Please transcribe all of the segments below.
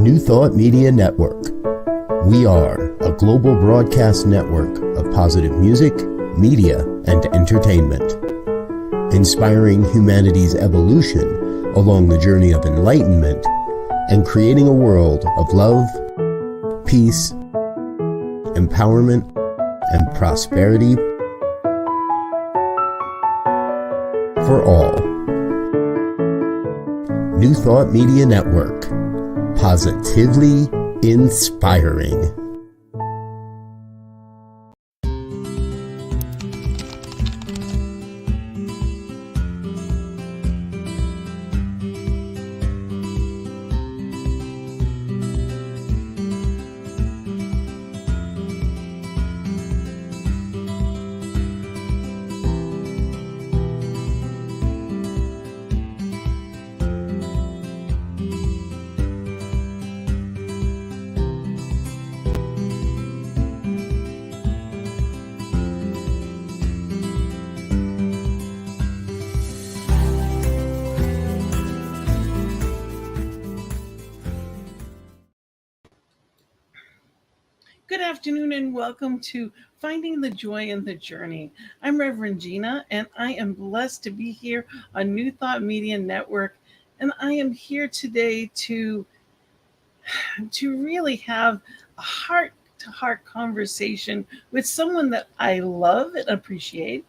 New Thought Media Network. We are a global broadcast network of positive music, media, and entertainment, inspiring humanity's evolution along the journey of enlightenment and creating a world of love, peace, empowerment, and prosperity for all. New Thought Media Network. Positively inspiring. Good afternoon and welcome to Finding the Joy in the Journey. I'm Rev Gina and I am blessed to be here on New Thought Media Network. And I am here today to really have a heart-to-heart conversation with someone that I love and appreciate,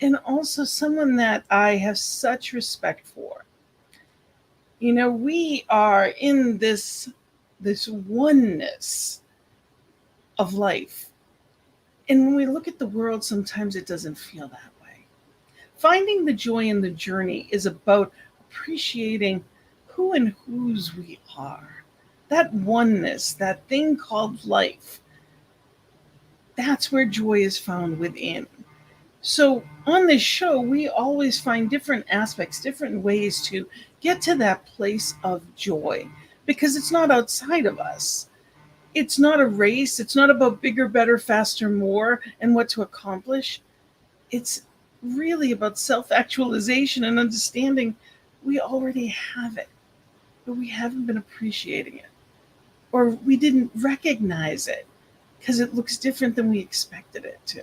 and also someone that I have such respect for. You know, we are in this oneness of life. And when we look at the world, sometimes it doesn't feel that way. Finding the joy in the journey is about appreciating who and whose we are. That oneness, that thing called life, that's where joy is found within. So on this show, we always find different aspects, different ways to get to that place of joy, because it's not outside of us. It's not a race. It's not about bigger, better, faster, more, and what to accomplish. It's really about self-actualization and understanding we already have it, but we haven't been appreciating it, or we didn't recognize it because it looks different than we expected it to.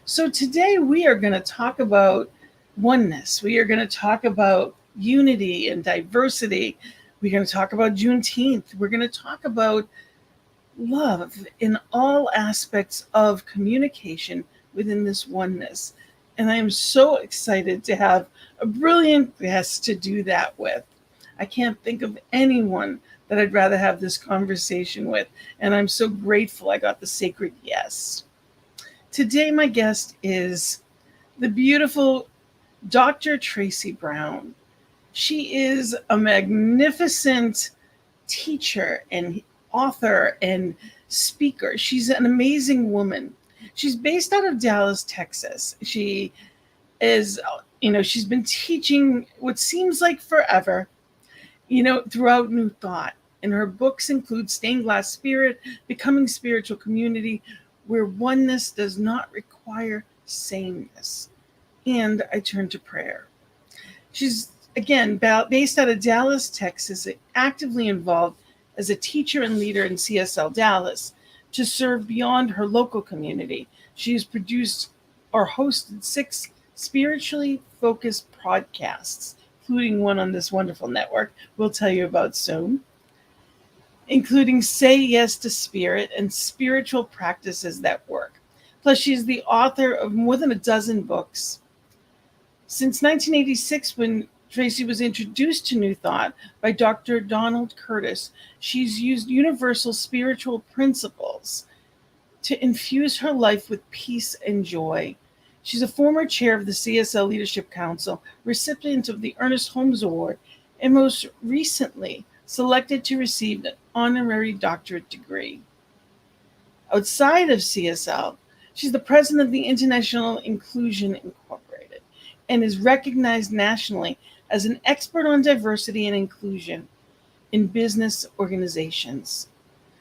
So today we are going to talk about oneness. We are going to talk about unity and diversity. We're going to talk about Juneteenth. We're going to talk about love in all aspects of communication within this oneness. And I am so excited to have a brilliant guest to do that with. I can't think of anyone that I'd rather have this conversation with. And I'm so grateful I got the sacred yes. Today, my guest is the beautiful Dr. Tracy Brown. She is a magnificent teacher and author and speaker. She's an amazing woman. She's based out of Dallas, Texas. She is, she's been teaching what seems like forever, throughout New Thought. And her books include Stained Glass Spirit, Becoming Spiritual Community, Where Oneness Does Not Require Sameness, and I Turn to Prayer. She's, again, based out of Dallas, Texas, actively involved as a teacher and leader in CSL Dallas to serve beyond her local community. She has produced or hosted 6 spiritually focused podcasts, including one on this wonderful network we'll tell you about soon, including Say Yes to Spirit and Spiritual Practices That Work. Plus, she's the author of more than a dozen books. Since 1986, when Tracy was introduced to New Thought by Dr. Donald Curtis, she's used universal spiritual principles to infuse her life with peace and joy. She's a former chair of the CSL Leadership Council, recipient of the Ernest Holmes Award, and most recently selected to receive an honorary doctorate degree. Outside of CSL, she's the president of the International Inclusion Incorporated and is recognized nationally as an expert on diversity and inclusion in business organizations.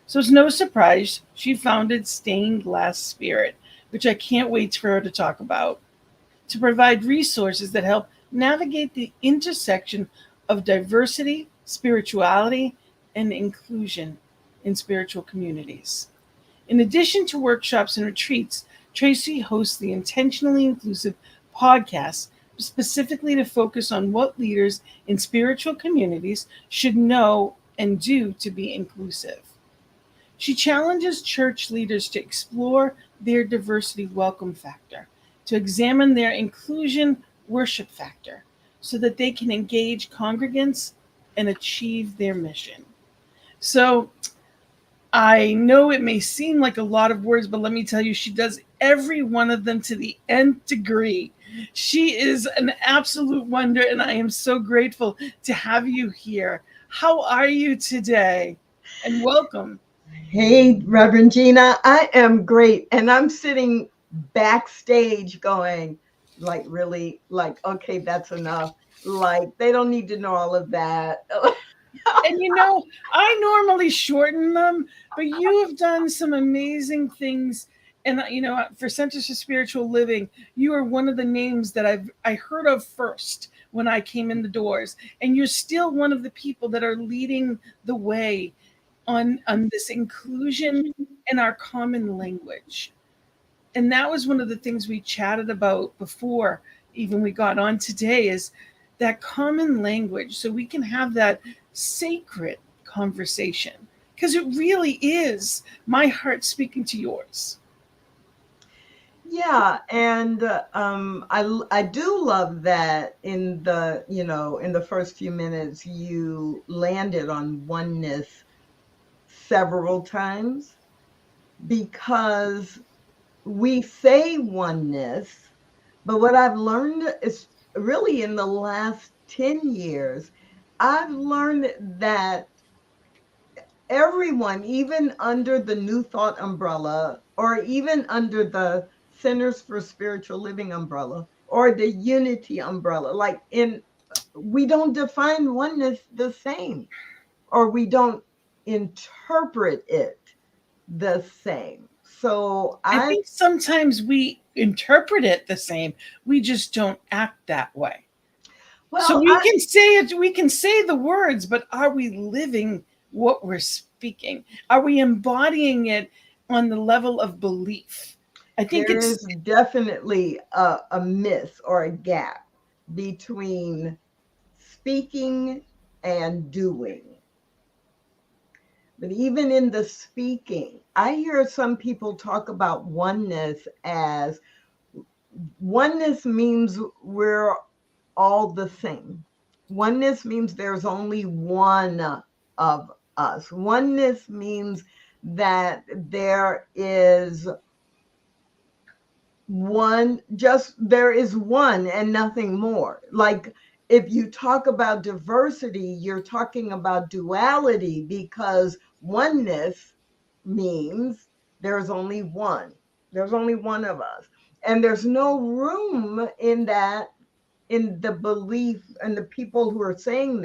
So it's no surprise she founded Stained Glass Spirit, which I can't wait for her to talk about, to provide resources that help navigate the intersection of diversity, spirituality, and inclusion in spiritual communities. In addition to workshops and retreats, Tracy hosts the Intentionally Inclusive podcast specifically to focus on what leaders in spiritual communities should know and do to be inclusive. She challenges church leaders to explore their diversity welcome factor, to examine their inclusion worship factor, so that they can engage congregants and achieve their mission. So, I know it may seem like a lot of words, but let me tell you, she does every one of them to the nth degree. She is an absolute wonder, and I am so grateful to have you here. How are you today? And welcome. Hey, Reverend Gina, I am great. And I'm sitting backstage going, like, really, like, okay, that's enough. Like, they don't need to know all of that. And I normally shorten them, but you have done some amazing things. And for Centers for Spiritual Living, you are one of the names that I heard of first when I came in the doors. And you're still one of the people that are leading the way on this inclusion in our common language. And that was one of the things we chatted about before even we got on today, is that common language, so we can have that sacred conversation, because it really is my heart speaking to yours. Yeah, and I do love that in the first few minutes you landed on oneness several times, because we say oneness, but what I've learned is really in the last 10 years, I've learned that everyone, even under the New Thought umbrella, or even under the Centers for Spiritual Living umbrella, or the Unity umbrella, we don't define oneness the same, or we don't interpret it the same. So I think sometimes we interpret it the same. We just don't act that way. So can say it, we can say the words, but are we living what we're speaking? Are we embodying it on the level of belief? I think there is definitely a miss or a gap between speaking and doing. But even in the speaking, I hear some people talk about oneness as oneness means we're all the same. Oneness means there's only one of us. Oneness means that there is there is one and nothing more. Like, if you talk about diversity, you're talking about duality, because oneness means there's only one. There's only one of us. And there's no room in that, in the belief, and the people who are saying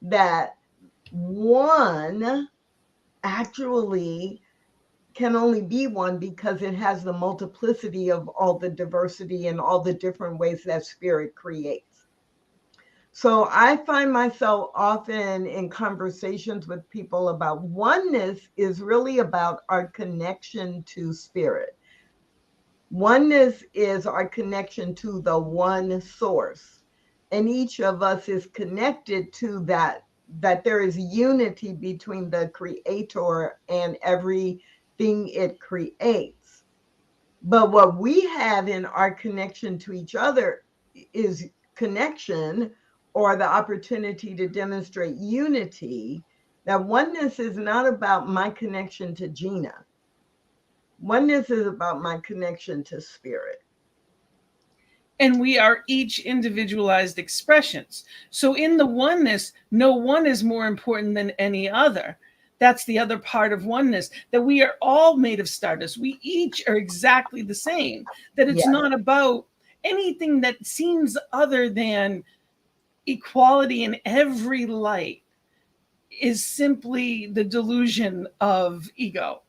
that one actually can only be one, because it has the multiplicity of all the diversity and all the different ways that spirit creates. So I find myself often in conversations with people about oneness is really about our connection to spirit. Oneness is our connection to the one source. And each of us is connected to that there is unity between the creator and everything it creates. But what we have in our connection to each other is connection, or the opportunity to demonstrate unity. That oneness is not about my connection to Gina. Oneness is about my connection to spirit. And we are each individualized expressions. So in the oneness, no one is more important than any other. That's the other part of oneness, that we are all made of stardust. We each are exactly the same, that it's not about anything that seems other than equality in every light is simply the delusion of ego.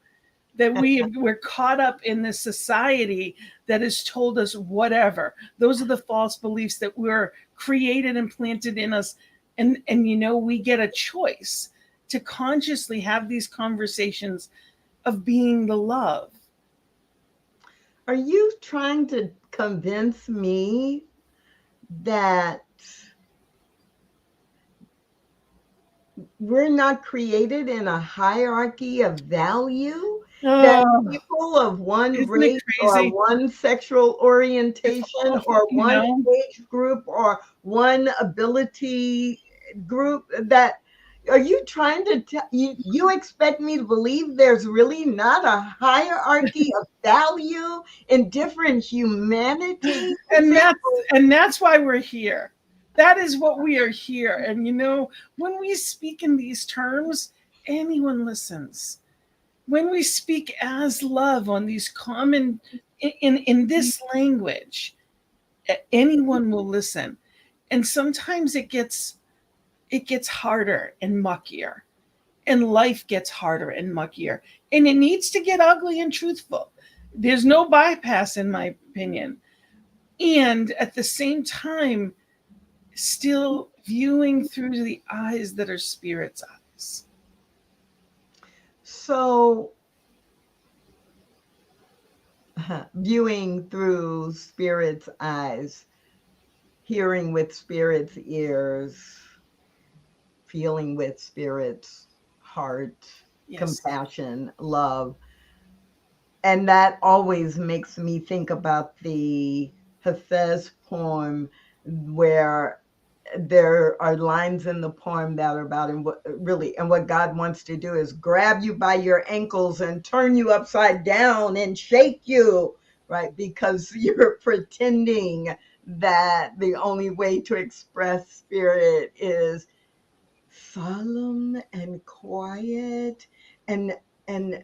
That we're caught up in this society that has told us whatever. Those are the false beliefs that we're created and planted in us. And we get a choice. to consciously have these conversations of being the love. Are you trying to convince me that we're not created in a hierarchy of value? That people of one Isn't it race crazy? or one sexual orientation or You one know? age group or one ability group, that are you trying to you expect me to believe there's really not a hierarchy of value in different humanity? And that's why we're here. That is what we are here. And you know, when we speak in these terms, anyone listens. When we speak as love on these common in this language, anyone will listen. And sometimes it gets harder and muckier. And life gets harder and muckier. And it needs to get ugly and truthful. There's no bypass, in my opinion. And at the same time, still viewing through the eyes that are spirit's eyes. So, viewing through spirit's eyes, hearing with spirit's ears, feeling with spirit's heart, Yes. compassion, love. And that always makes me think about the Hafez poem, where there are lines in the poem that are about, and what God wants to do is grab you by your ankles and turn you upside down and shake you, right? Because you're pretending that the only way to express spirit is solemn and quiet and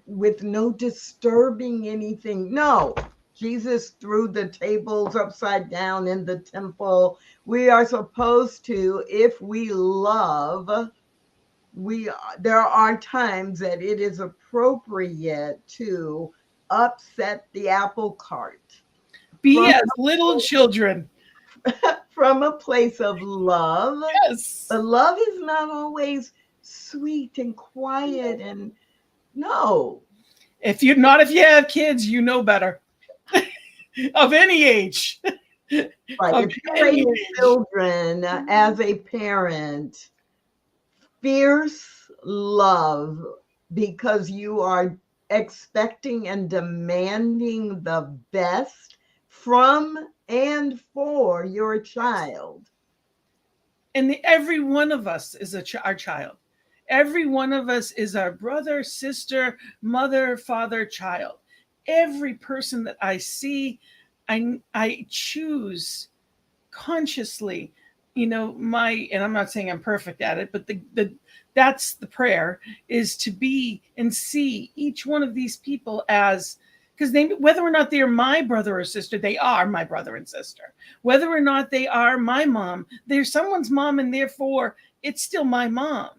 with no disturbing anything. No, Jesus threw the tables upside down in the temple. We are supposed to, if we love, there are times that it is appropriate to upset the apple cart. Be as little children. From a place of love. Yes. But love is not always sweet and quiet, and no. If you have kids, you know better. Of any age. Right. Of If you're any raising age. children as a parent, fierce love, because you are expecting and demanding the best from and for your child. And every one of us is our child. Every one of us is our brother, sister, mother, father, child. Every person that I see, I choose consciously, and I'm not saying I'm perfect at it, but that's the prayer, is to be and see each one of these people as, because whether or not they are my brother or sister, they are my brother and sister. Whether or not they are my mom, they're someone's mom, and therefore it's still my mom.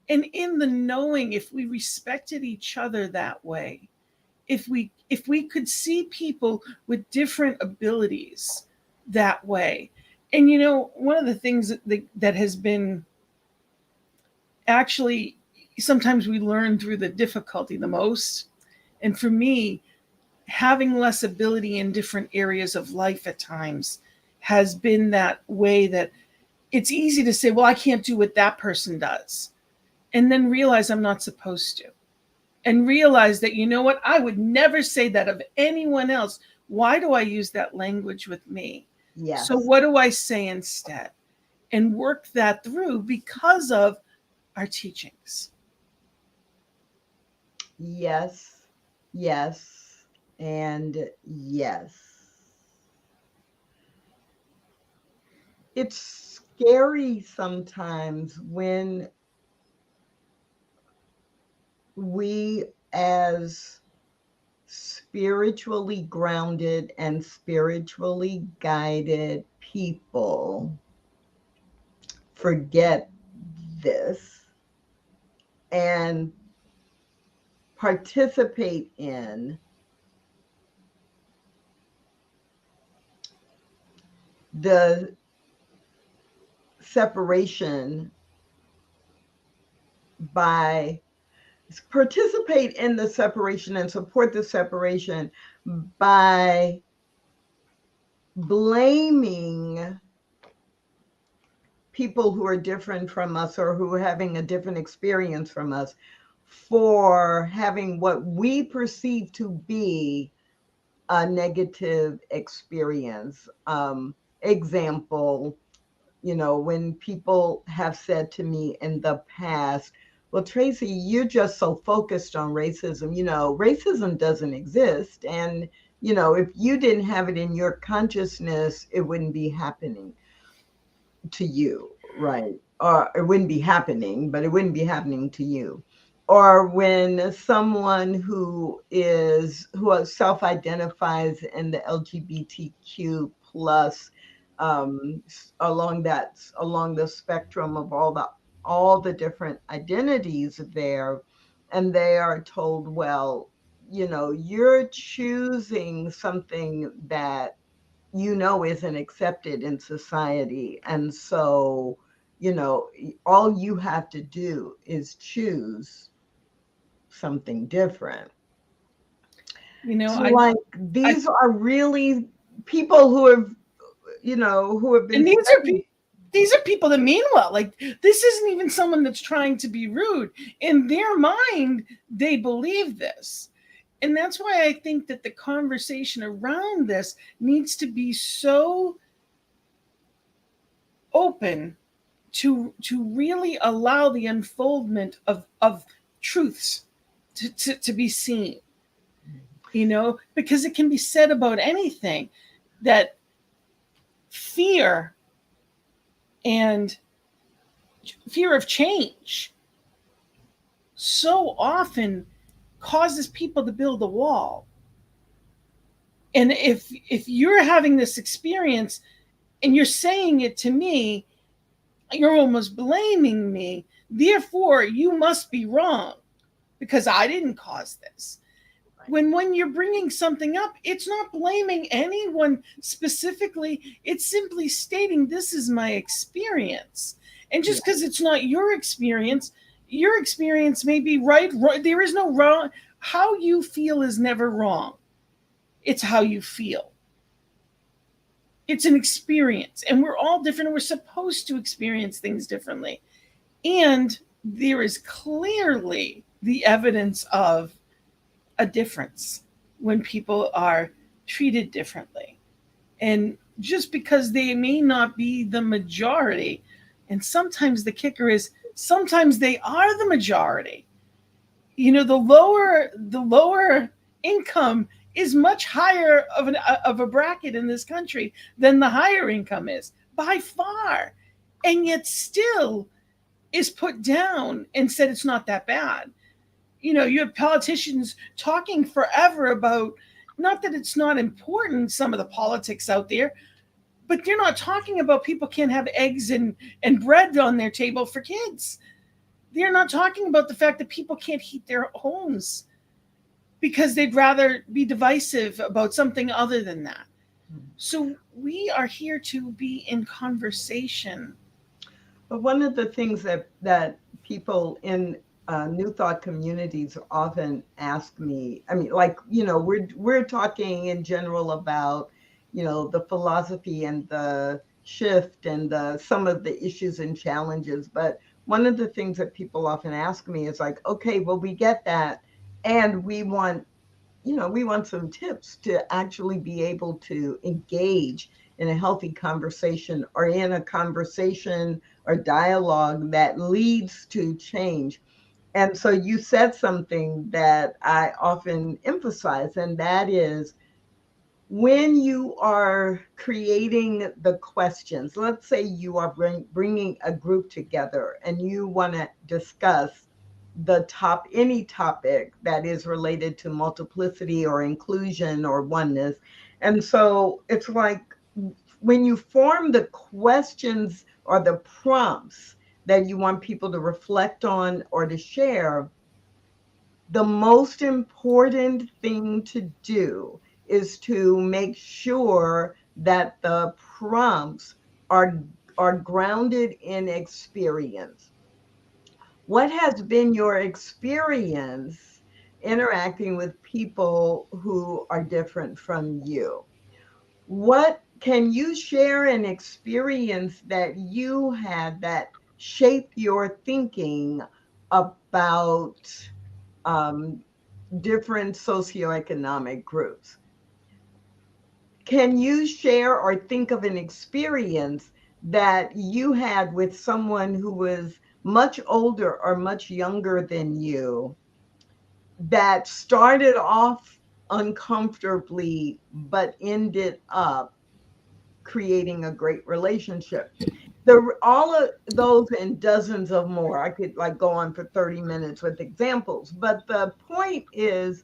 And in the knowing, if we respected each other that way, if we could see people with different abilities that way. And one of the things that has been, actually, sometimes we learn through the difficulty the most. And for me, having less ability in different areas of life at times has been that way, that it's easy to say, well, I can't do what that person does. And then realize I'm not supposed to. And realize that, you know what, I would never say that of anyone else. Why do I use that language with me? Yes. So what do I say instead? And work that through because of our teachings. Yes, yes, and yes. It's scary sometimes when we, as spiritually grounded and spiritually guided people, forget this and participate in the separation by participate in the separation and support the separation by blaming people who are different from us or who are having a different experience from us for having what we perceive to be a negative experience. Example, when people have said to me in the past, well, Tracy, you're just so focused on racism. Racism doesn't exist. And, if you didn't have it in your consciousness, it wouldn't be happening to you, right? Or it wouldn't be happening, but it wouldn't be happening to you. Or when someone who self-identifies in the LGBTQ plus along the spectrum of all the different identities there, and they are told, well, you're choosing something that isn't accepted in society. And so, all you have to do is choose something different. So I these are really people who have, who have been and studied. these are people that mean well. Like, this isn't even someone that's trying to be rude. In their mind, they believe this. And that's why I think that the conversation around this needs to be so open to really allow the unfoldment of truths to be seen. Because it can be said about anything that fear and fear of change so often causes people to build a wall. And if you're having this experience and you're saying it to me, you're almost blaming me. Therefore, you must be wrong because I didn't cause this. When you're bringing something up, it's not blaming anyone specifically. It's simply stating this is my experience. And just because it's not your experience may be right. There is no wrong. How you feel is never wrong. It's how you feel. It's an experience, and we're all different, and we're supposed to experience things differently. And there is clearly the evidence of a difference when people are treated differently. And just because they may not be the majority, and sometimes the kicker is sometimes they are the majority. The lower income is much higher of a bracket in this country than the higher income is, by far. And yet still is put down and said it's not that bad. You have politicians talking forever about, not that it's not important, some of the politics out there, but they're not talking about people can't have eggs and bread on their table for kids. They're not talking about the fact that people can't heat their homes because they'd rather be divisive about something other than that. So we are here to be in conversation. But one of the things that people in New Thought communities often ask me, I mean, we're talking in general about, the philosophy and the shift and some of the issues and challenges. But one of the things that people often ask me is like, okay, well, we get that. And we want some tips to actually be able to engage in a healthy conversation or in a conversation or dialogue that leads to change. And so you said something that I often emphasize, and that is when you are creating the questions, let's say you are bringing a group together and you want to discuss any topic that is related to multiplicity or inclusion or oneness. And so it's like when you form the questions or the prompts that you want people to reflect on or to share, the most important thing to do is to make sure that the prompts are grounded in experience. What has been your experience interacting with people who are different from you? What can you share an experience that you had that shaped your thinking about um, different socioeconomic groups? Can you share or think of an experience that you had with someone who was much older or much younger than you that started off uncomfortably but ended up creating a great relationship? All of those and dozens of more. I could like go on for 30 minutes with examples, but the point is,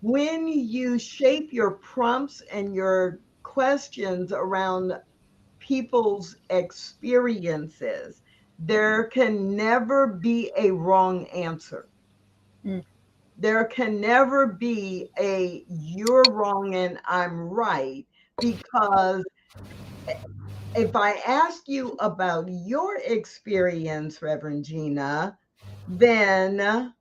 when you shape your prompts and your questions around people's experiences, there can never be a wrong answer. Mm. There can never be a you're wrong and I'm right, because if I ask you about your experience, Reverend Gina, then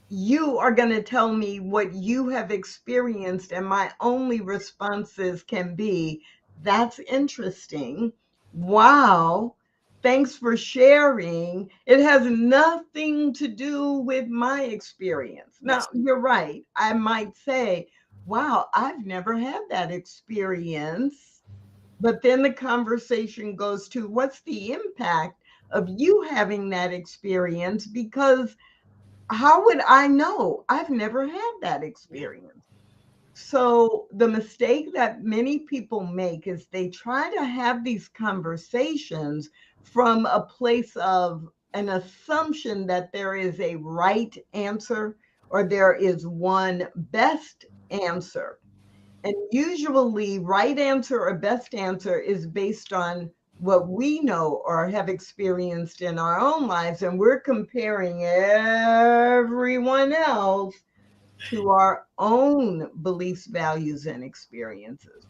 you are going to tell me what you have experienced, and my only responses can be, that's interesting. Wow. Thanks for sharing. It has nothing to do with my experience. Now, Yes. you're right. I might say, wow, I've never had that experience. But then the conversation goes to, what's the impact of you having that experience? Because how would I know? I've never had that experience. So the mistake that many people make is they try to have these conversations from a place of an assumption that there is a right answer or there is one best answer. And usually, right answer or best answer is based on what we know or have experienced in our own lives. And we're comparing everyone else to our own beliefs, values, and experiences.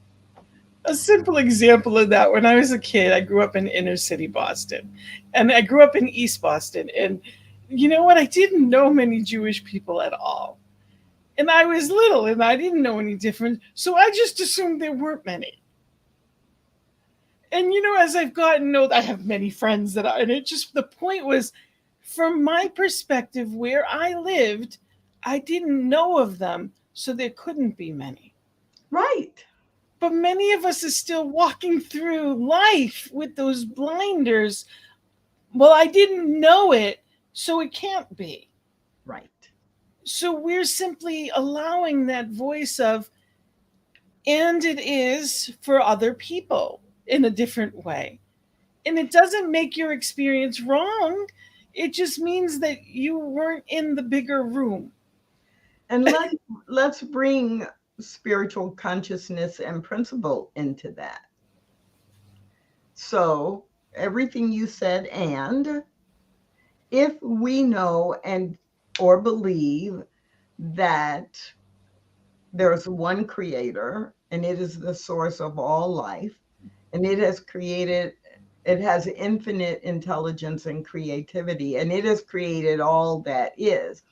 A simple example of that: when I was a kid, I grew up in inner city Boston, and I grew up in East Boston. And you know what? I didn't know many Jewish people at all. And I was little and I didn't know any different. So I just assumed there weren't many. And as I've gotten old, I have many friends and it just, the point was, from my perspective, where I lived, I didn't know of them. So there couldn't be many. Right, But many of us are still walking through life with those blinders. Well, I didn't know it, so it can't be. right. So we're simply allowing that voice of, and it is for other people in a different way. And it doesn't make your experience wrong. It just means that you weren't in the bigger room. And let's bring spiritual consciousness and principle into that. So everything you said, and if we know and or believe that there's one creator and it is the source of all life, and it has infinite intelligence and creativity, and it has created all that is.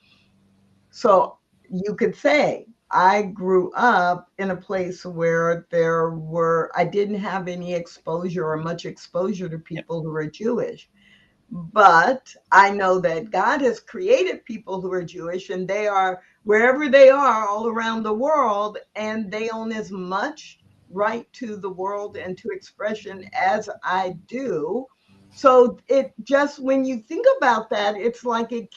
So you could say, I grew up in a place where I didn't have any exposure or much exposure to people who are Jewish. But I know that God has created people who are Jewish, and they are wherever they are all around the world, and they own as much right to the world and to expression as I do. So it just, when you think about that, it's like it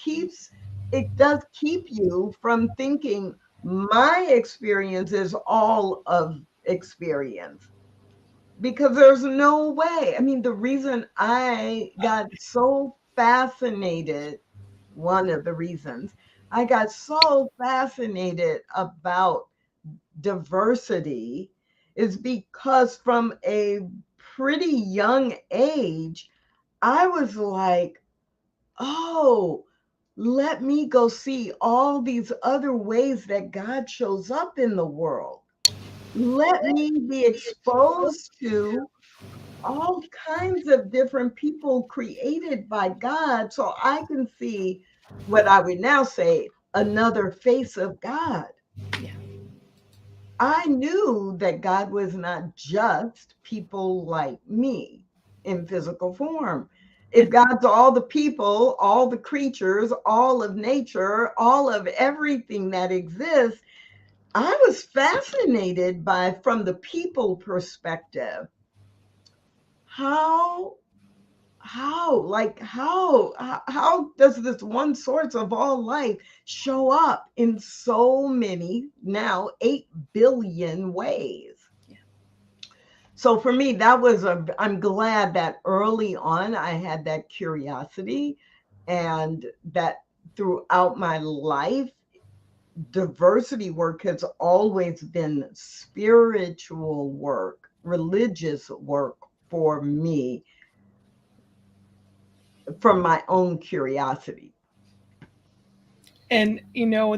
does keep you from thinking my experience is all of experience, because there's no way. I mean, the reason I got so fascinated, one of the reasons I got so fascinated about diversity is because from a pretty young age, I was like, oh, let me go see all these other ways that God shows up in the world. Let me be exposed to all kinds of different people created by God. So I can see what I would now say another face of God. Yeah. I knew that God was not just people like me in physical form. Yeah. If God's all the people, all the creatures, all of nature, all of everything that exists, I was fascinated by, from the people perspective, how how does this one source of all life show up in so many, now 8 billion ways? Yeah. So for me, I'm glad that early on I had that curiosity, and that throughout my life, diversity work has always been spiritual work, religious work for me, from my own curiosity. And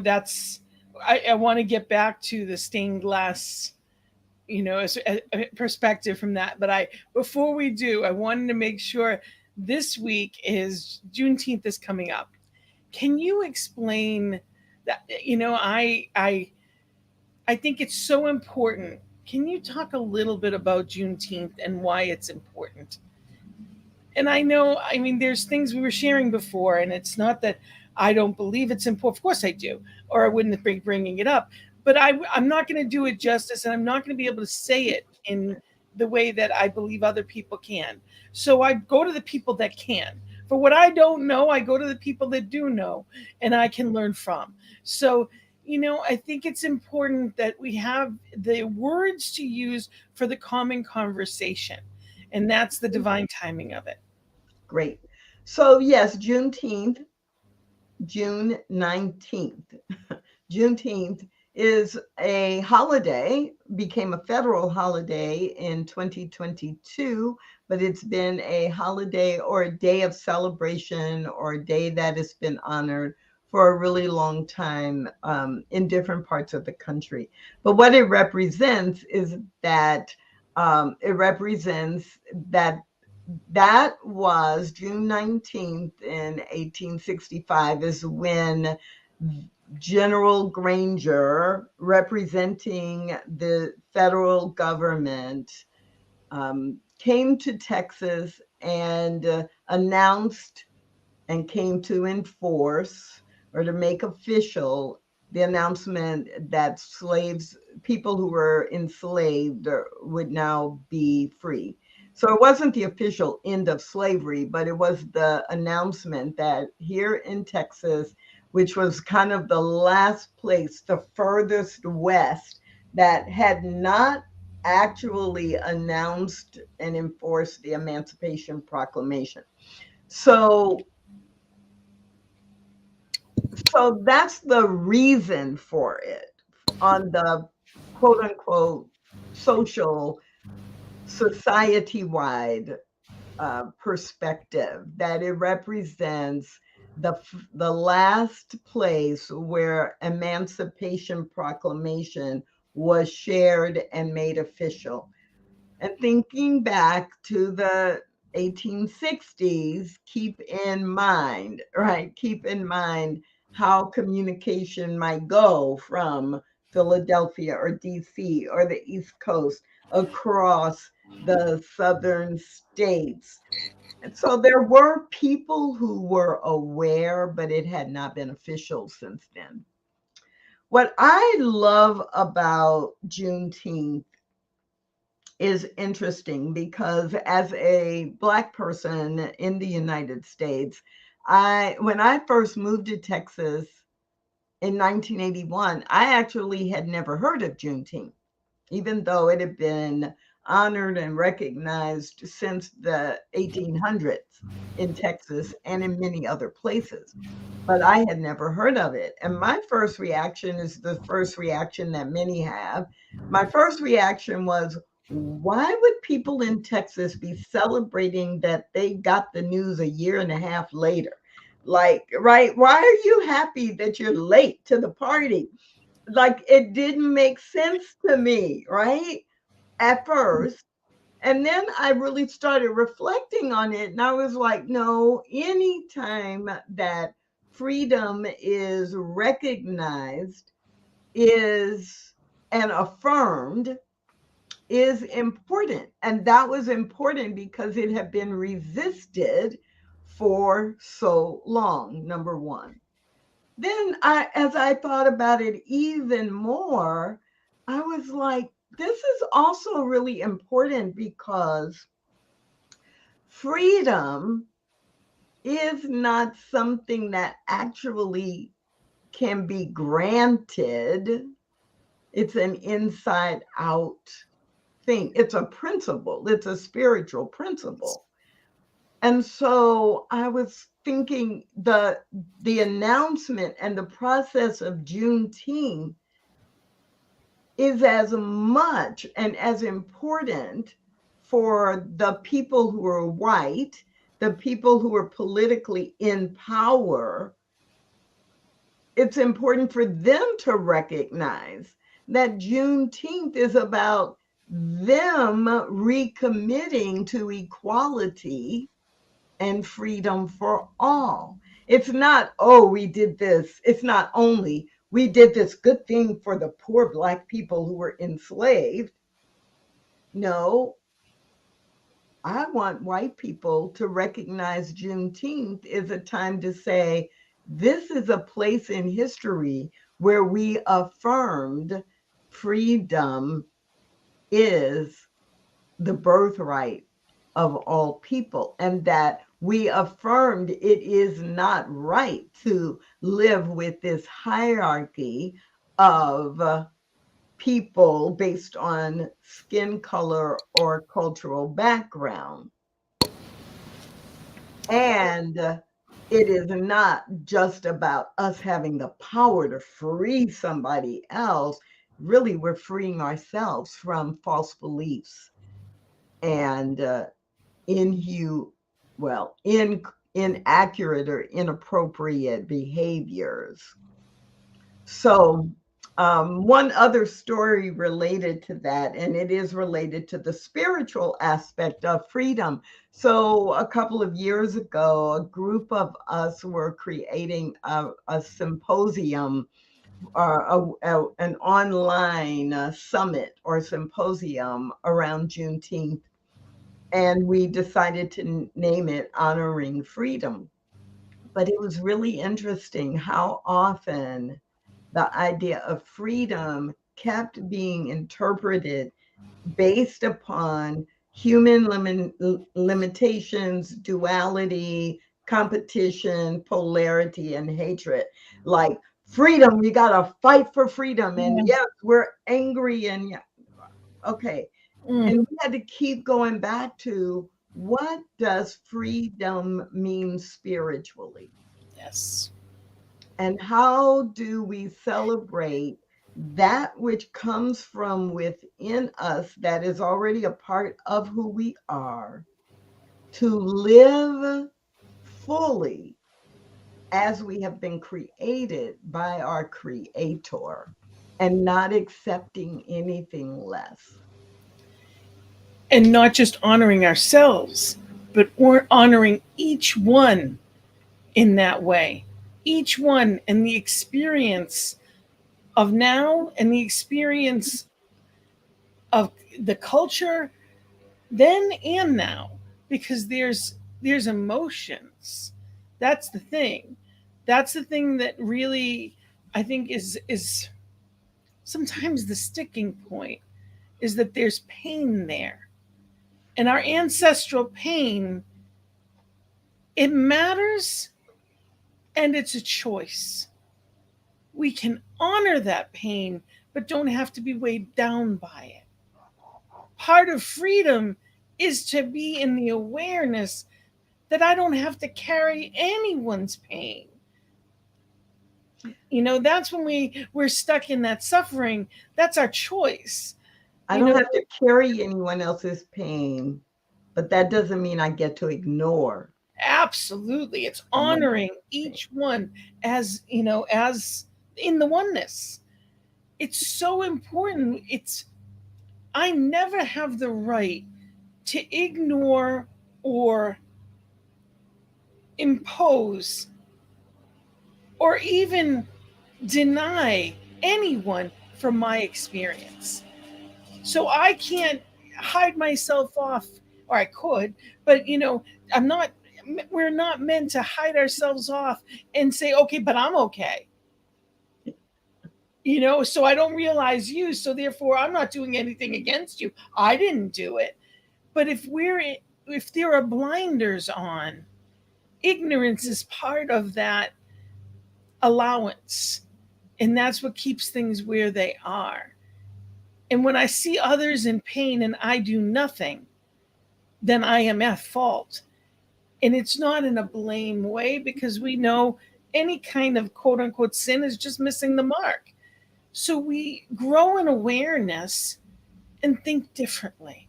that's, I want to get back to the stained glass, as a perspective from that. But before we do, I wanted to make sure, this week is Juneteenth is coming up. Can you explain that? I think it's so important. Can you talk a little bit about Juneteenth and why it's important? And I know, I mean, there's things we were sharing before, and it's not that I don't believe it's important. Of course I do, or I wouldn't be bringing it up. But I'm not going to do it justice, and I'm not going to be able to say it in the way that I believe other people can. So I go to the people that can. For what I don't know, I go to the people that do know, and I can learn from. So, I think it's important that we have the words to use for the common conversation, and that's the divine timing of it. Great. So yes, Juneteenth, June 19th. Juneteenth is a holiday, became a federal holiday in 2022, but it's been a holiday or a day of celebration or a day that has been honored for a really long time, in different parts of the country. But what it represents is that, it represents that that was June 19th in 1865 is when General Granger, representing the federal government, came to Texas and announced and came to enforce or to make official the announcement that people who were enslaved, would now be free. So it wasn't the official end of slavery, but it was the announcement that here in Texas, which was kind of the last place, the furthest west, that had not actually announced and enforced the Emancipation Proclamation. So so that's the reason for it, on the quote unquote social, society wide perspective, that it represents the last place where Emancipation Proclamation was shared and made official. And thinking back to the 1860s, keep in mind, right? Keep in mind how communication might go from Philadelphia or DC or the East Coast across the southern states. And so there were people who were aware, but it had not been official since then. What I love about Juneteenth is interesting because as a Black person in the United States, when I first moved to Texas in 1981, I actually had never heard of Juneteenth, even though it had been honored and recognized since the 1800s in Texas and in many other places. But I had never heard of it. And my first reaction is the first reaction that many have. My first reaction was, why would people in Texas be celebrating that they got the news a year and a half later? Like, right? Why are you happy that you're late to the party? Like, it didn't make sense to me, right? At first. And then I really started reflecting on it. And I was like, no, anytime that freedom is recognized is and affirmed is important. And that was important because it had been resisted for so long, number one. Then as I thought about it even more, I was like, this is also really important because freedom is not something that actually can be granted. It's an inside out thing. It's a principle. It's a spiritual principle. And so I was thinking the announcement and the process of Juneteenth is as much and as important for the people who are white, the people who are politically in power. It's important for them to recognize that Juneteenth is about them recommitting to equality and freedom for all. It's not, oh, we did this. It's not only we did this good thing for the poor Black people who were enslaved. No, I want white people to recognize Juneteenth is a time to say, this is a place in history where we affirmed freedom is the birthright of all people, and that we affirmed it is not right to live with this hierarchy of people based on skin color or cultural background. And it is not just about us having the power to free somebody else. Really, we're freeing ourselves from false beliefs and inaccurate or inappropriate behaviors. So, one other story related to that, and it is related to the spiritual aspect of freedom. So, a couple of years ago, a group of us were creating a symposium or an online summit or symposium around Juneteenth. And we decided to name it Honoring Freedom. But it was really interesting how often the idea of freedom kept being interpreted based upon human limitations, duality, competition, polarity, and hatred. Like freedom, you got to fight for freedom. And yes, we're angry and okay. And we had to keep going back to what does freedom mean spiritually? Yes. And how do we celebrate that which comes from within us that is already a part of who we are to live fully as we have been created by our Creator and not accepting anything less? And not just honoring ourselves, but honoring each one in that way. Each one and the experience of now and the experience of the culture then and now, because there's emotions. That's the thing. That's the thing that really I think is sometimes the sticking point, is that there's pain there. And our ancestral pain, it matters, and it's a choice. We can honor that pain, but don't have to be weighed down by it. Part of freedom is to be in the awareness that I don't have to carry anyone's pain. That's when we're stuck in that suffering. That's our choice. I don't have to carry anyone else's pain, but that doesn't mean I get to ignore. Absolutely. It's honoring each one as in the oneness. It's so important. I never have the right to ignore or impose or even deny anyone from my experience. So I can't hide myself off, or I could, but I'm not, we're not meant to hide ourselves off and say, okay, but I'm okay. So I don't realize you, so therefore I'm not doing anything against you. I didn't do it. But if there are blinders on, ignorance is part of that allowance. And that's what keeps things where they are. And when I see others in pain and I do nothing, then I am at fault. And it's not in a blame way, because we know any kind of quote unquote sin is just missing the mark. So we grow in awareness and think differently.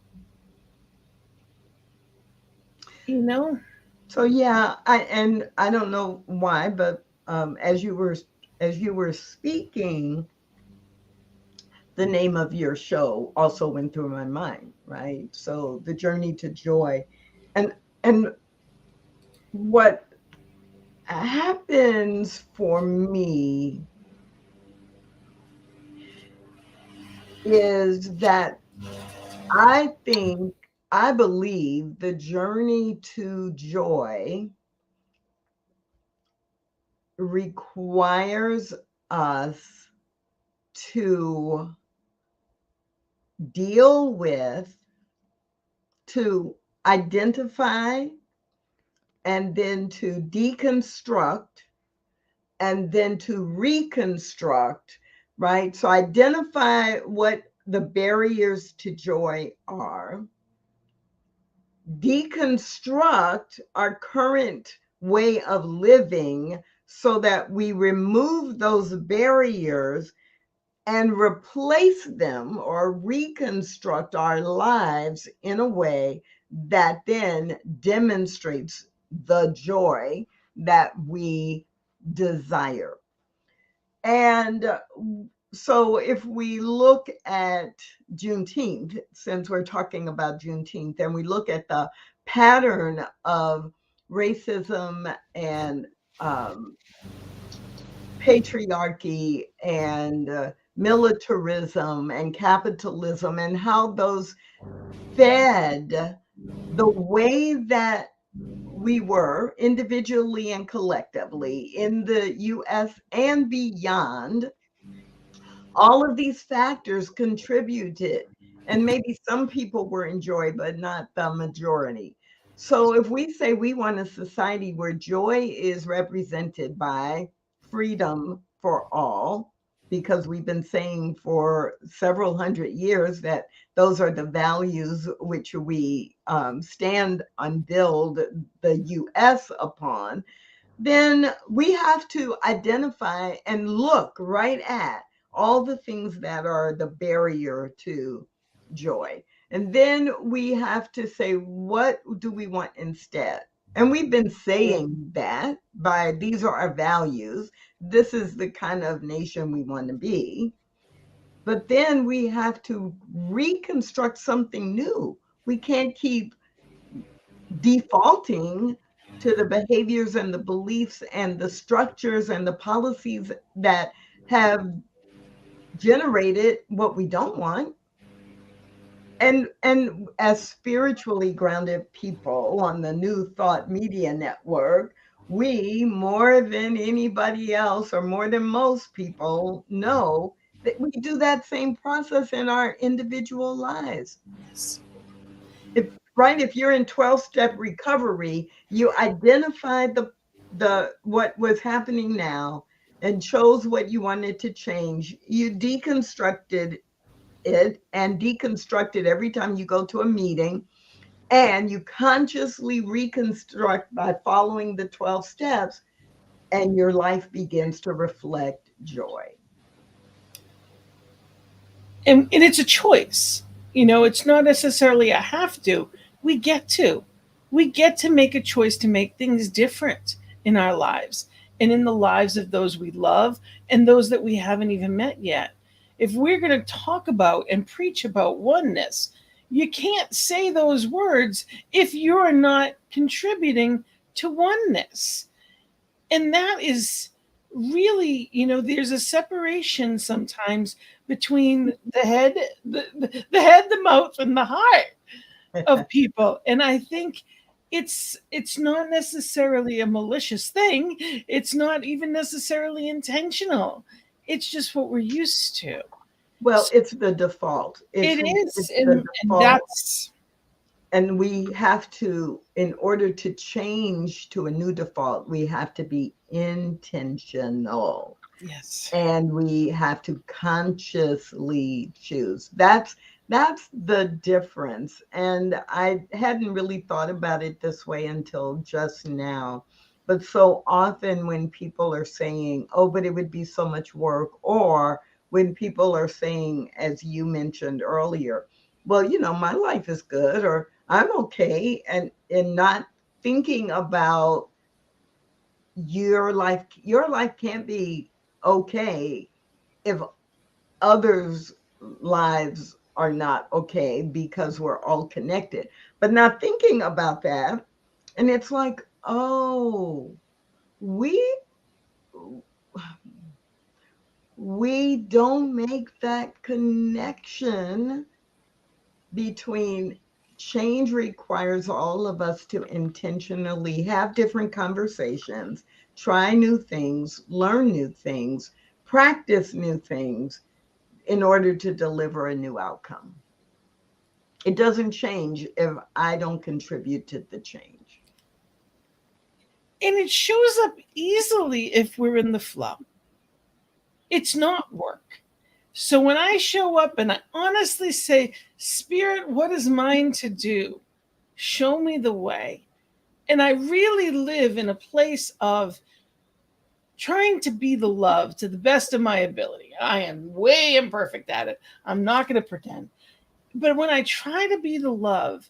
So yeah, I don't know why, but as you were speaking, the name of your show also went through my mind, right? So the journey to joy, and what happens for me is that I believe the journey to joy requires us to deal with, to identify, and then to deconstruct, and then to reconstruct, right? So identify what the barriers to joy are, deconstruct our current way of living so that we remove those barriers and replace them or reconstruct our lives in a way that then demonstrates the joy that we desire. And so if we look at Juneteenth, since we're talking about Juneteenth, and we look at the pattern of racism and patriarchy and militarism and capitalism, and how those fed the way that we were individually and collectively in the US and beyond, all of these factors contributed. And maybe some people were in joy, but not the majority. So if we say we want a society where joy is represented by freedom for all, because we've been saying for several hundred years that those are the values which we stand and build the US upon, then we have to identify and look right at all the things that are the barrier to joy. And then we have to say, what do we want instead? And we've been saying that by these are our values. This is the kind of nation we want to be. But then we have to reconstruct something new. We can't keep defaulting to the behaviors and the beliefs and the structures and the policies that have generated what we don't want. And as spiritually grounded people on the New Thought Media Network, we, more than anybody else or more than most people, know that we do that same process in our individual lives. Yes. If you're in 12-step recovery, you identified the what was happening now and chose what you wanted to change. You deconstructed it and deconstruct it every time you go to a meeting, and you consciously reconstruct by following the 12 steps, and your life begins to reflect joy. And it's a choice. It's not necessarily a have to. We get to make a choice to make things different in our lives and in the lives of those we love and those that we haven't even met yet. If we're going to talk about and preach about oneness, You can't say those words if you're not contributing to oneness. And that is really, there's a separation sometimes between the head, the head, the mouth, and the heart of people. And I think it's not necessarily a malicious thing. It's not even necessarily intentional. It's just what we're used to. Well, it's the default. It is, It's and the default. that's, And we have to, in order to change to a new default, we have to be intentional. yes. And we have to consciously choose. That's the difference. And I hadn't really thought about it this way until just now. But so often when people are saying, oh, but it would be so much work, or when people are saying, as you mentioned earlier, well, my life is good, or I'm okay, and not thinking about your life can't be okay if others' lives are not okay, because we're all connected. But not thinking about that, and it's like, oh, we don't make that connection between change. Requires all of us to intentionally have different conversations, try new things, learn new things, practice new things in order to deliver a new outcome. It doesn't change if I don't contribute to the change. And it shows up easily if we're in the flow. It's not work. So when I show up and I honestly say, Spirit, what is mine to do? Show me the way. And I really live in a place of trying to be the love to the best of my ability. I am way imperfect at it. I'm not going to pretend. But when I try to be the love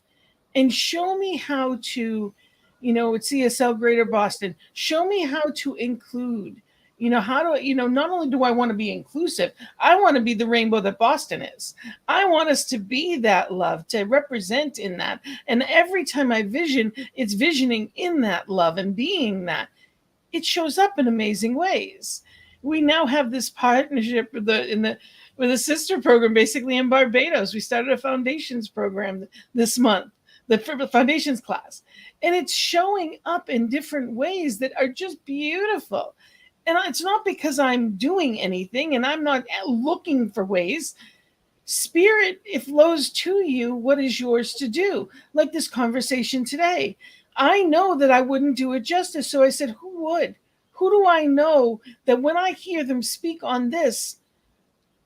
and show me how to, at CSL Greater Boston, show me how to include, how to, not only do I want to be inclusive, I want to be the rainbow that Boston is. I want us to be that love, to represent in that. And every time I vision, it's visioning in that love and being that. It shows up in amazing ways. We now have this partnership with a sister program, basically in Barbados. We started a foundations program this month, the foundations class, and it's showing up in different ways that are just beautiful. And it's not because I'm doing anything and I'm not looking for ways. Spirit, it flows to you what is yours to do, like this conversation today. I know that I wouldn't do it justice. So I said, who would? Who do I know that when I hear them speak on this,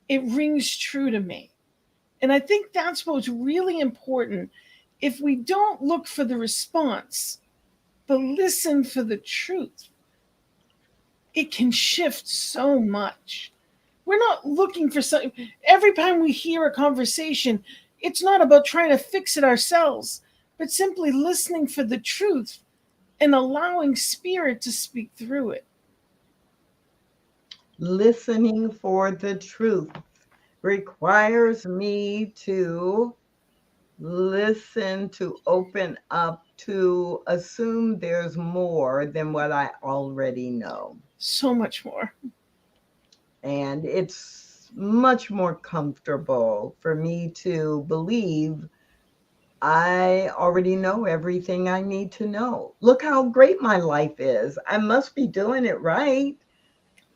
it rings true to me? And I think that's what's really important. If we don't look for the response, but listen for the truth, it can shift so much. We're not looking for something. Every time we hear a conversation, it's not about trying to fix it ourselves, but simply listening for the truth and allowing Spirit to speak through it. Listening for the truth requires me to listen, to open up, to assume there's more than what I already know. So much more. And it's much more comfortable for me to believe I already know everything I need to know. Look how great my life is. I must be doing it right.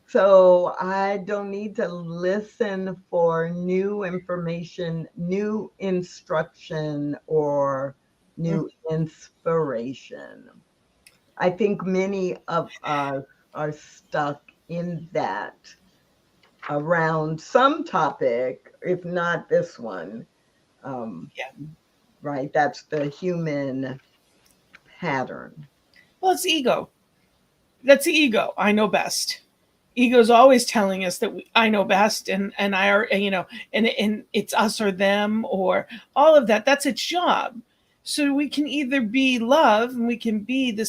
So I don't need to listen for new information, new instruction, or new inspiration. I think many of us are stuck in that around some topic, if not this one. Yeah. Right? That's the human pattern. Well, it's ego. That's the ego. I know best. Ego's always telling us that I know best, and I are, and it's us or them or all of that. That's its job. So we can either be love and we can be the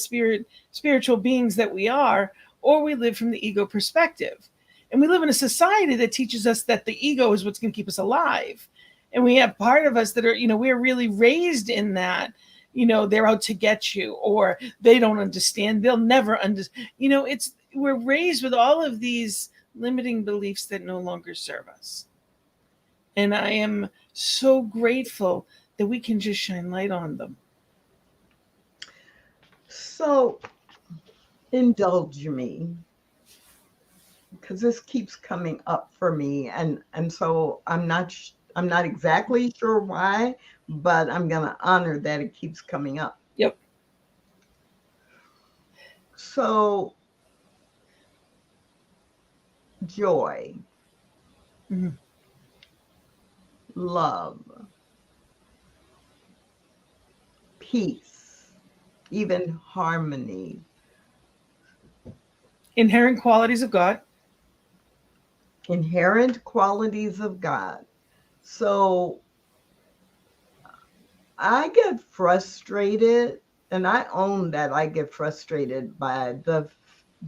spiritual beings that we are, or we live from the ego perspective. And we live in a society that teaches us that the ego is what's going to keep us alive. And we have part of us that are, we're really raised in that, they're out to get you, or they don't understand. They'll never understand. We're raised with all of these limiting beliefs that no longer serve us. And I am so grateful that we can just shine light on them. So indulge me, because this keeps coming up for me, and so I'm not exactly sure why, but I'm going to honor that it keeps coming up. Yep. So joy, mm-hmm. love, peace, even harmony, inherent qualities of God. Inherent qualities of God. So I get frustrated, and I own that I get frustrated by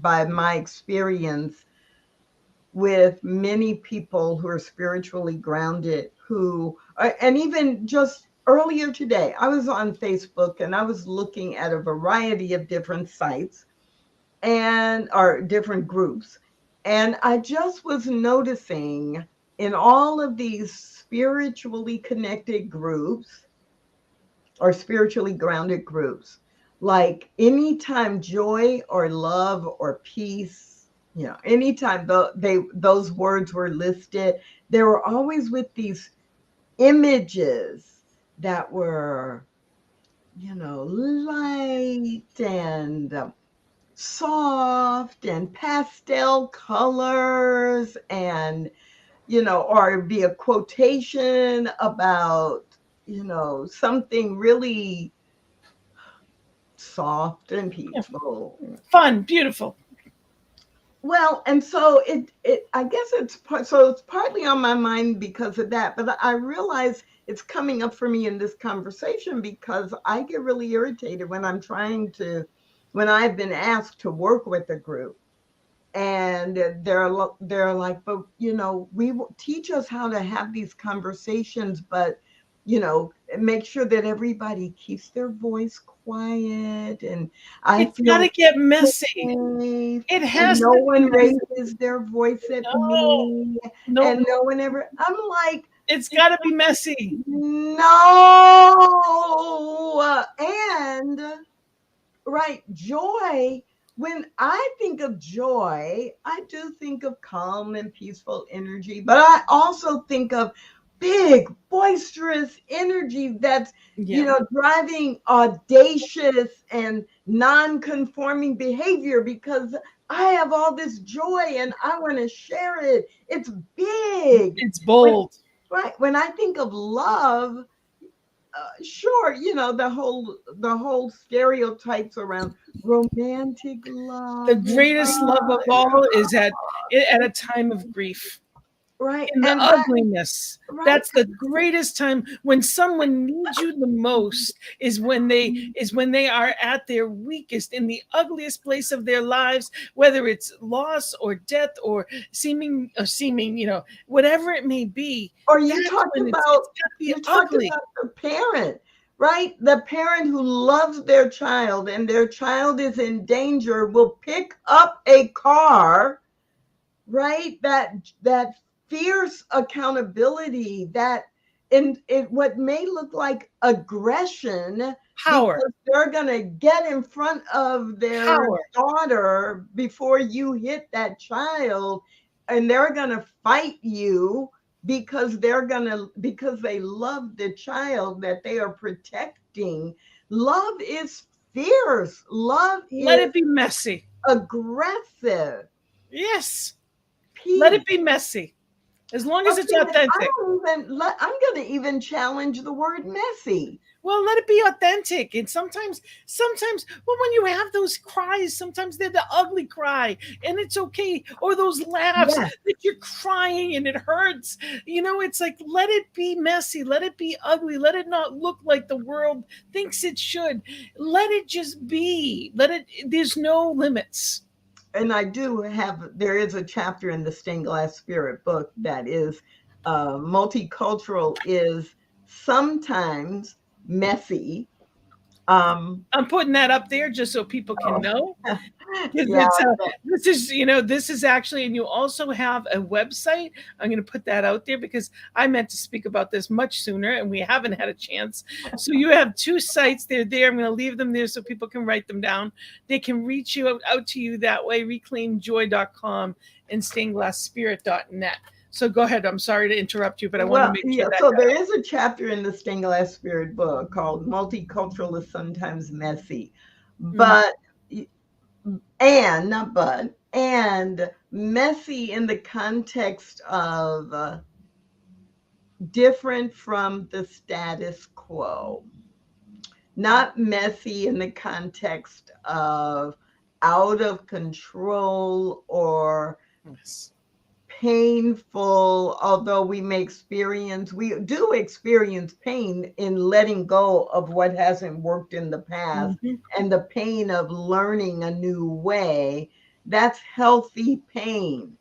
my experience with many people who are spiritually grounded, and even just earlier today, I was on Facebook and I was looking at a variety of different sites or different groups. And I just was noticing in all of these spiritually connected groups or spiritually grounded groups, like anytime joy or love or peace, anytime those words were listed, they were always with these images that were, light and soft and pastel colors, and or it'd be a quotation about something really soft and peaceful, fun, beautiful. Well, and so I guess it's partly on my mind because of that, but I realize it's coming up for me in this conversation because I get really irritated when when I've been asked to work with a group, and they're like, but we teach us how to have these conversations, but make sure that everybody keeps their voice quiet, and it's got to get messy. It has no to one messy. raises their voice at me, and no one ever. I'm like, it's got to be messy. No, and right, joy. When I think of joy, I do think of calm and peaceful energy, but I also think of big, boisterous energy that's, driving audacious and non-conforming behavior, because I have all this joy and I want to share it. It's big. It's bold. When I think of love, sure, the whole stereotypes around romantic love. The greatest love of all is at a time of grief. Right. In the ugliness. Right. That's the greatest time when someone needs you the most, is when they are at their weakest, in the ugliest place of their lives, whether it's loss or death or seeming, whatever it may be. Or you talk about the parent, right? The parent who loves their child and their child is in danger will pick up a car, right? That fierce accountability, that in what may look like aggression, power, because they're going to get in front of their daughter before you hit that child, and they're going to fight you because they love the child that they are protecting. Love is fierce. Let it be messy, aggressive. Yes. Peace. Let it be messy, as long as it's authentic. I'm going to even challenge the word messy. Well, let it be authentic. And sometimes, when you have those cries, sometimes they're the ugly cry, and it's okay. Or those laughs that you're crying and it hurts. It's like, let it be messy. Let it be ugly. Let it not look like the world thinks it should. Let it just be. There's no limits. And there is a chapter in the Stained Glass Spirit book that is multicultural is sometimes messy. Um, I'm putting that up there just so people can know. Because yeah, this is actually, and you also have a website. I'm going to put that out there because I meant to speak about this much sooner and we haven't had a chance. So you have two sites. They're there. I'm going to leave them there so people can write them down. They can reach you out to you that way, reclaimjoy.com and stainedglassspirit.net. So go ahead. I'm sorry to interrupt you, but I want to well, make sure yeah. that So there is a chapter in the Stained Glass Spirit book called "Multicultural is Sometimes Messy," Mhm. but and not but and messy in the context of different from the status quo, not messy in the context of out of control or Yes. painful, although we do experience pain in letting go of what hasn't worked in the past Mhm. and the pain of learning a new way. That's healthy pain.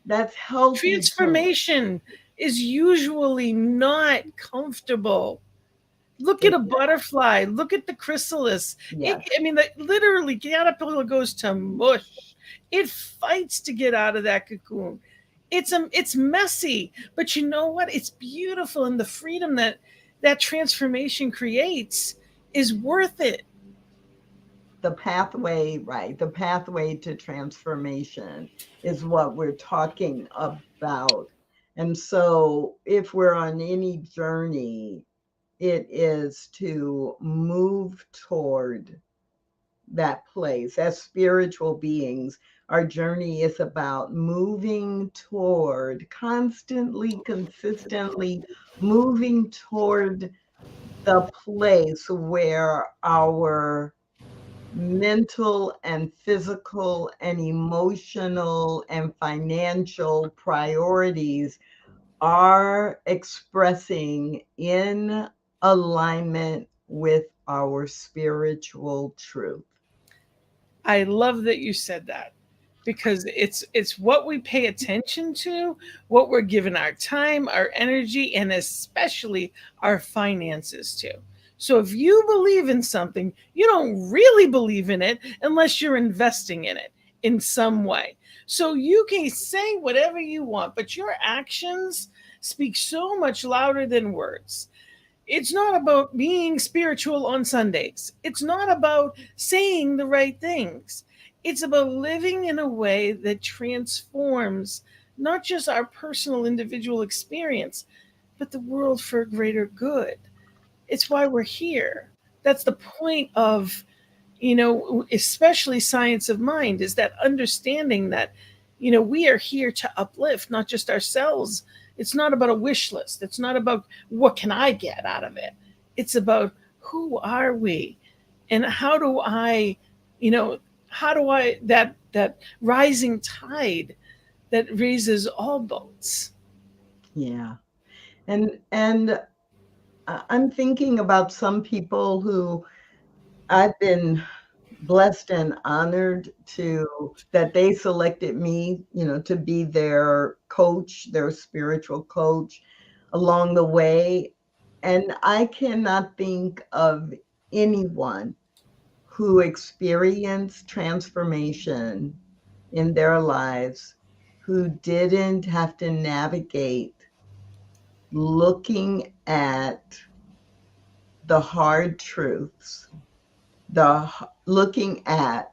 That's healthy pain. Transformation is usually not comfortable. Look at a Exactly. butterfly. Look at the chrysalis. Yes. Literally, caterpillar goes to mush. It fights to get out of that cocoon. It's messy, but you know what? It's beautiful, and the freedom that that transformation creates is worth it. The pathway, right? The pathway to transformation is what we're talking about. And so, if we're on any journey, it is to move toward that place. As spiritual beings, our journey is about moving toward, constantly, consistently moving toward the place where our mental and physical and emotional and financial priorities are expressing in alignment with our spiritual truth. I love that you said that because it's what we pay attention to, what we're giving our time, our energy, and especially our finances to. So if you believe in something, you don't really believe in it unless you're investing in it in some way. So you can say whatever you want, but your actions speak so much louder than words. It's not about being spiritual on Sundays. It's not about saying the right things. It's about living in a way that transforms not just our personal individual experience, but the world for a greater good. It's why we're here. That's the point of, especially science of mind, is that understanding that, we are here to uplift not just ourselves. It's not about a wish list. It's not about what can I get out of it. It's about who are we and you know, how do I that rising tide that raises all boats. Yeah. And I'm thinking about some people who I've been blessed and honored to that they selected me, to be their coach, their spiritual coach along the way. And I cannot think of anyone who experienced transformation in their lives who didn't have to navigate looking at the hard truths, looking at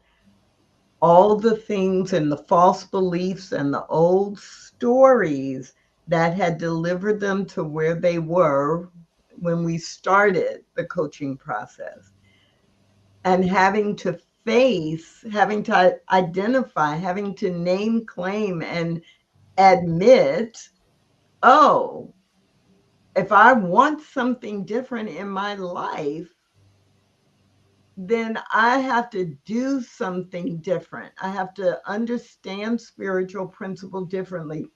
all the things and the false beliefs and the old stories that had delivered them to where they were when we started the coaching process, and having to identify, having to name, claim, and admit, oh, if I want something different in my life, then I have to do something different. I have to understand spiritual principle differently.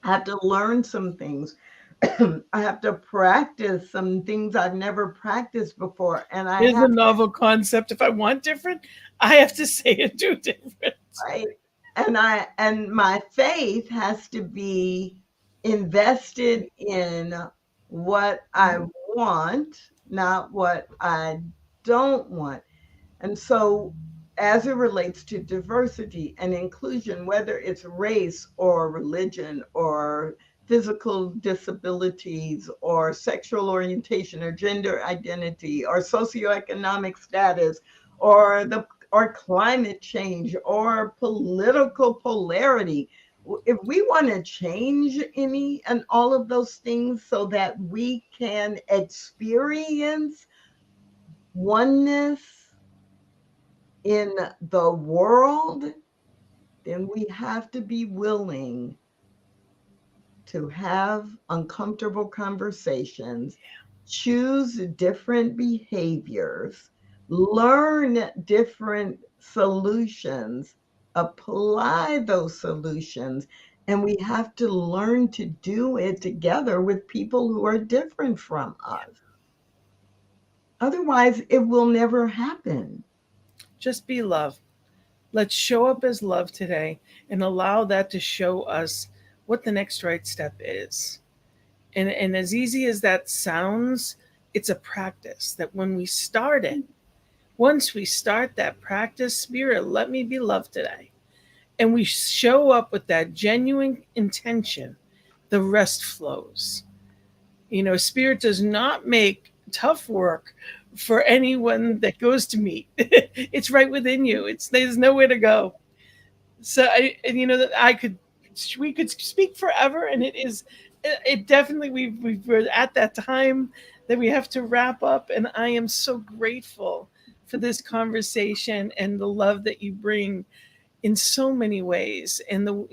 I have to learn some things. I have to practice some things I've never practiced before. And I There's have a novel concept. If I want different, I have to say it do different. right. And my faith has to be invested in what I want, not what I don't want. And so, as it relates to diversity and inclusion, whether it's race or religion or physical disabilities or sexual orientation or gender identity or socioeconomic status or climate change or political polarity, if we want to change any and all of those things so that we can experience oneness in the world, then we have to be willing to have uncomfortable conversations, choose different behaviors, learn different solutions, apply those solutions, and we have to learn to do it together with people who are different from us. Otherwise, it will never happen. Just be love. Let's show up as love today and allow that to show us what the next right step is. And as easy as that sounds, it's a practice that when we start it, once we start that practice, Spirit, let me be love today, and we show up with that genuine intention, the rest flows. Spirit does not make tough work for anyone that goes to meet. It's right within you. There's nowhere to go. So we could speak forever, and it definitely we're at that time that we have to wrap up, and I am so grateful for this conversation and the love that you bring in so many ways, and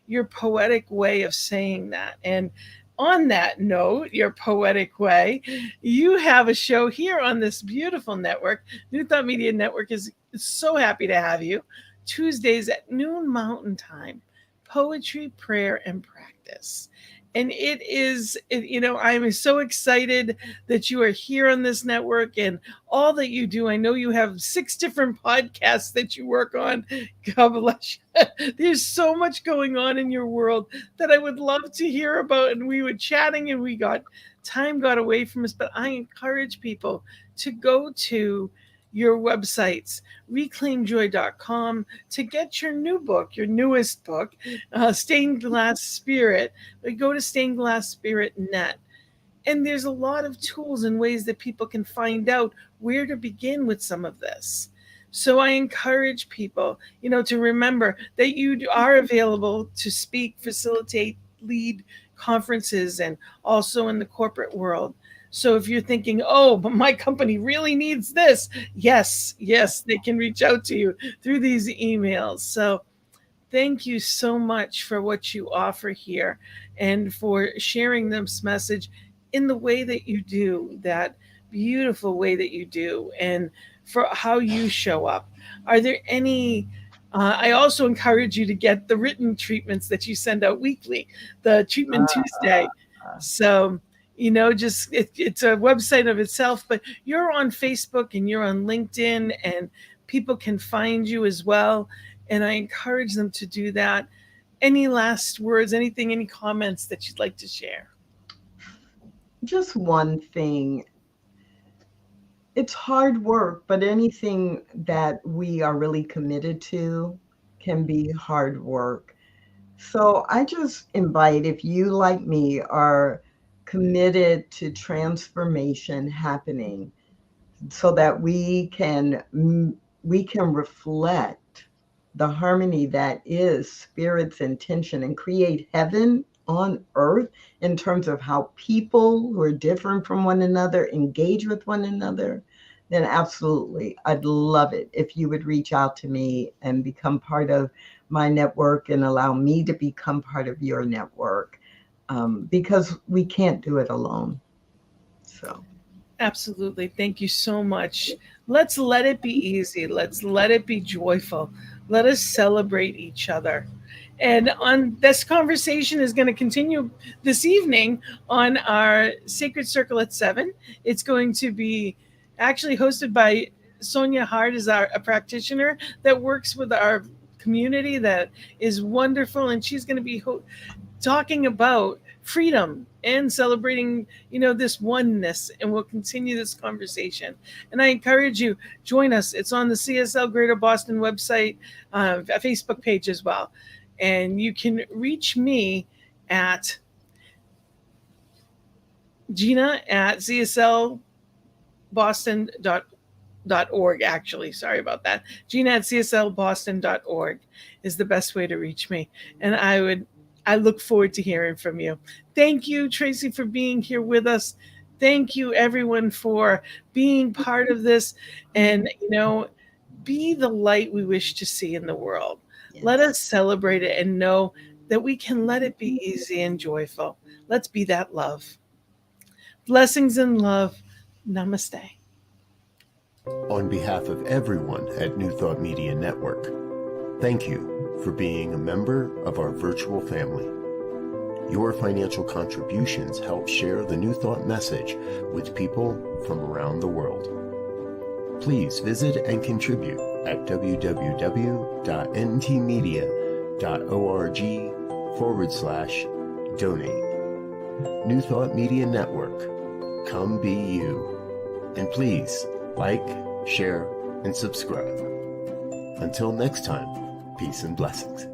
your poetic way of saying that. And on that note, your poetic way, you have a show here on this beautiful network. New Thought Media Network is so happy to have you. Tuesdays at noon Mountain Time, poetry, prayer, and practice. And I'm so excited that you are here on this network and all that you do. I know you have 6 different podcasts that you work on. God bless you. There's so much going on in your world that I would love to hear about. And we were chatting and time got away from us. But I encourage people to go to your websites, reclaimjoy.com, to get your new book, your newest book, Stained Glass Spirit. Go to stainedglassspirit.net. And there's a lot of tools and ways that people can find out where to begin with some of this. So I encourage people, to remember that you are available to speak, facilitate, lead conferences, and also in the corporate world. So if you're thinking, oh, but my company really needs this, yes, they can reach out to you through these emails. So thank you so much for what you offer here and for sharing this message in the way that you do, that beautiful way that you do, and for how you show up. Are there any I also encourage you to get the written treatments that you send out weekly, the Treatment Tuesday. So it's a website of itself, but you're on Facebook and you're on LinkedIn, and people can find you as well. And I encourage them to do that. Any last words, any comments that you'd like to share? Just one thing. It's hard work, but anything that we are really committed to can be hard work. So I just invite, if you, like me, are committed to transformation happening, so that we can reflect the harmony that is Spirit's intention and create heaven on earth in terms of how people who are different from one another engage with one another, then absolutely, I'd love it if you would reach out to me and become part of my network and allow me to become part of your network, because we can't do it alone. So. Absolutely. Thank you so much. Let's let it be easy. Let's let it be joyful. Let us celebrate each other. And on this conversation is going to continue this evening on our Sacred Circle at 7. It's going to be actually hosted by Sonia Hart, is a practitioner that works with our community that is wonderful. And she's going to be talking about freedom and celebrating, this oneness, and we'll continue this conversation. And I encourage you, join us. It's on the CSL Greater Boston website, a Facebook page as well. And you can reach me at Gina at cslboston.org. Actually, sorry about that. Gina at cslboston.org is the best way to reach me. And I look forward to hearing from you. Thank you, Tracy, for being here with us. Thank you, everyone, for being part of this. And, be the light we wish to see in the world. Yes. Let us celebrate it and know that we can let it be easy and joyful. Let's be that love. Blessings and love. Namaste. On behalf of everyone at New Thought Media Network, thank you for being a member of our virtual family. Your financial contributions help share the New Thought message with people from around the world. Please visit and contribute at www.ntmedia.org/donate. New Thought Media Network. Come be you. And please like, share, and subscribe. Until next time, peace and blessings.